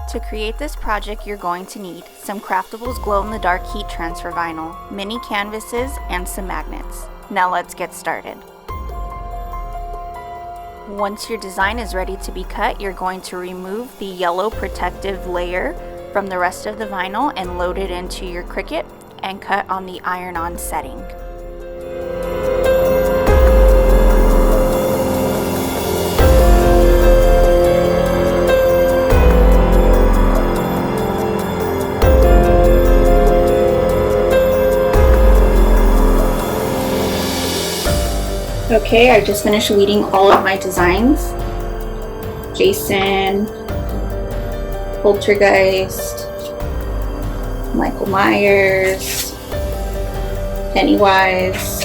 To create this project, you're going to need some Craftables Glow in the Dark heat transfer vinyl, mini canvases, and some magnets. Now let's get started. Once your design is ready to be cut, you're going to remove the yellow protective layer from the rest of the vinyl and load it into your Cricut and cut on the iron-on setting. Okay, I just finished weeding all of my designs. Jason, Poltergeist, Michael Myers, Pennywise,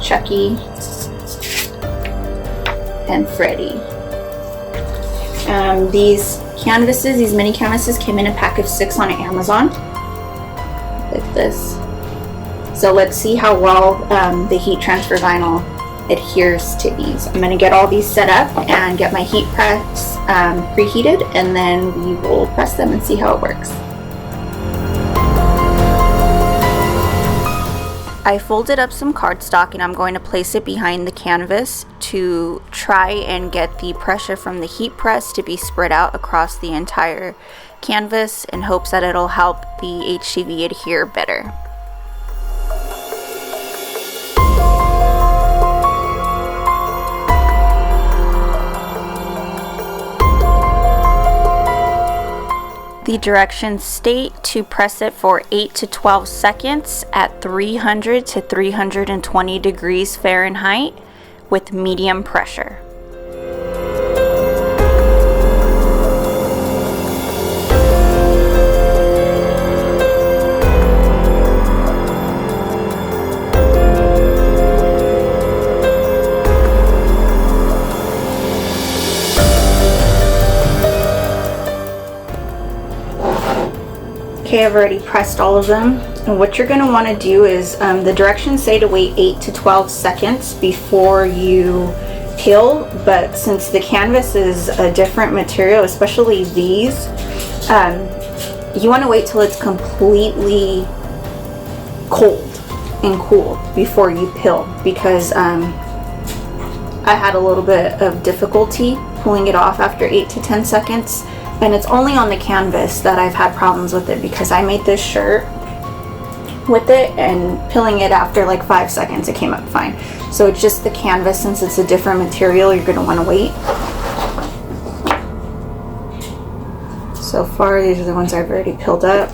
Chucky, and Freddy. These canvases, these mini canvases came in a pack of 6 on Amazon, like this. So let's see how well the heat transfer vinyl adheres to these. I'm going to get all these set up and get my heat press preheated, and then we will press them and see how it works. I folded up some cardstock and I'm going to place it behind the canvas to try and get the pressure from the heat press to be spread out across the entire canvas in hopes that it'll help the HTV adhere better. The directions state to press it for 8 to 12 seconds at 300 to 320 degrees Fahrenheit with medium pressure. Okay, I've already pressed all of them, and what you're going to want to do is the directions say to wait 8 to 12 seconds before you peel, but since the canvas is a different material, especially these, you want to wait till it's completely cold and cool before you peel, because I had a little bit of difficulty pulling it off after 8 to 10 seconds. And it's only on the canvas that I've had problems with it, because I made this shirt with it and peeling it after like 5 seconds it came up fine. So it's just the canvas, since it's a different material, you're going to want to wait. So far these are the ones I've already peeled up.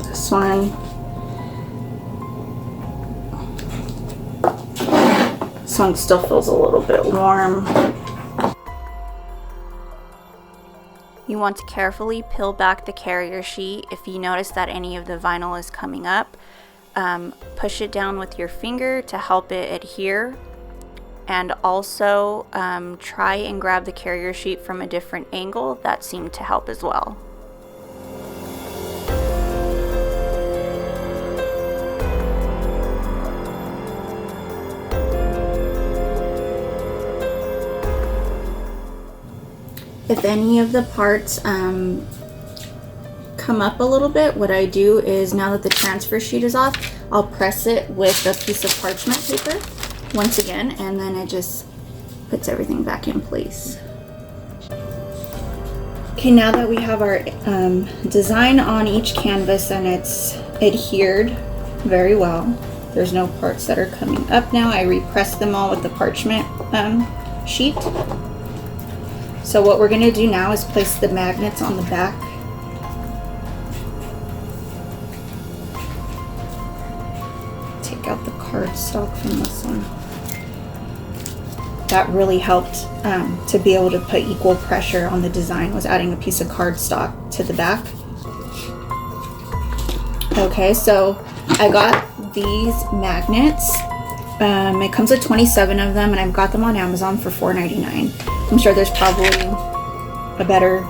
This one. This one still feels a little bit warm. You want to carefully peel back the carrier sheet. If you notice that any of the vinyl is coming up, push it down with your finger to help it adhere. And also try and grab the carrier sheet from a different angle. That seemed to help as well. If any of the parts come up a little bit, what I do is, now that the transfer sheet is off, I'll press it with a piece of parchment paper once again, and then it just puts everything back in place. Okay, now that we have our design on each canvas and it's adhered very well, there's no parts that are coming up now. I repressed them all with the parchment sheet. So what we're going to do now is place the magnets on the back. Take out the cardstock from this one. That really helped to be able to put equal pressure on the design, was adding a piece of cardstock to the back. Okay, so I got these magnets. It comes with 27 of them, and I've got them on Amazon for $4.99. I'm sure there's probably a better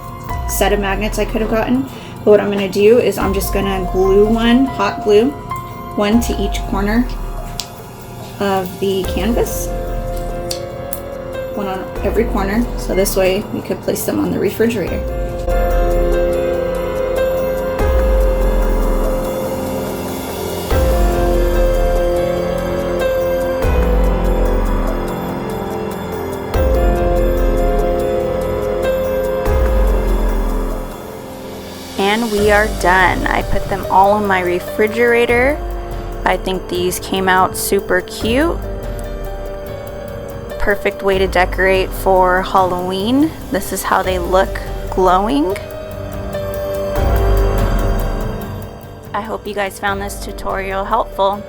set of magnets I could have gotten. But what I'm going to do is I'm just going to glue one, hot glue, one to each corner of the canvas. one on every corner, so this way we could place them on the refrigerator. And we are done. I put them all in my refrigerator. I think these came out super cute. Perfect way to decorate for Halloween. This is how they look glowing. I hope you guys found this tutorial helpful.